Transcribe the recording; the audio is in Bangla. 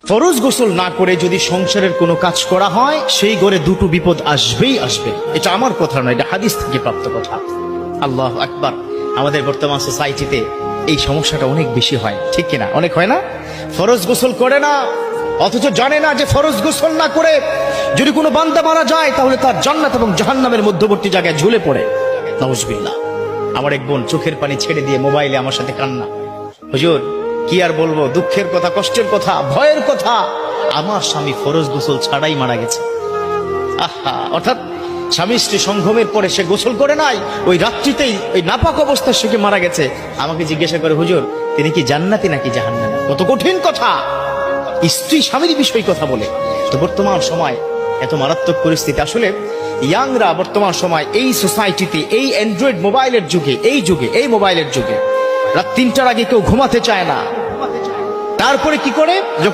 ফরজ গোসল না করে যদি সংসারের কোনো কাজ করা হয় সেই ঘরে দুটো বিপদ আসবেই আসবে। এটা আমার কথা নয়, এটা হাদিস থেকে প্রাপ্ত কথা। আল্লাহু আকবার। আমাদের বর্তমান সোসাইটিতে এই সমস্যাটা অনেক বেশি হয়, ঠিক কিনা? অনেক হয় না? ফরজ গোসল করে না, অথচ জানে না যে ফরজ গোসল না করে যদি কোনো বান্দা মারা যায় তাহলে তার জান্নাত এবং জাহান্নামের মধ্যবর্তী জায়গায় ঝুলে পড়ে। নাউজুবিল্লাহ। আমার এক বোন চোখের পানি ছেড়ে দিয়ে মোবাইলে আমার সাথে কান্না, হুজুর কি আর বলবো, দুঃখের কথা, কষ্টের কথা, ভয়ের কথা, আমার স্বামী ফরজ গোসল ছাড়াই মারা গেছে। আহা, অর্থাৎ স্বামী স্ত্রী সঙ্গমের পরে সে গোসল করে নাই, ওই রাত্রিতেই ওই নাপাক অবস্থায় সে মারা গেছে। আমাকে জিজ্ঞাসা করে, হুজুর তিনি কি জান্নাতি নাকি জাহান্নামী? কত কঠিন কথা, স্ত্রী স্বামীর বিষয় কথা বলে। তো বর্তমান সময় এত মারাত্মক পরিস্থিতি, আসলে ইয়াংরা বর্তমান সময় এই সোসাইটিতে, এই অ্যান্ড্রয়েড মোবাইলের যুগে, এই মোবাইলের যুগে রাত 3টার আগে কেউ ঘুমাতে চায় না। তারপরে কি করে?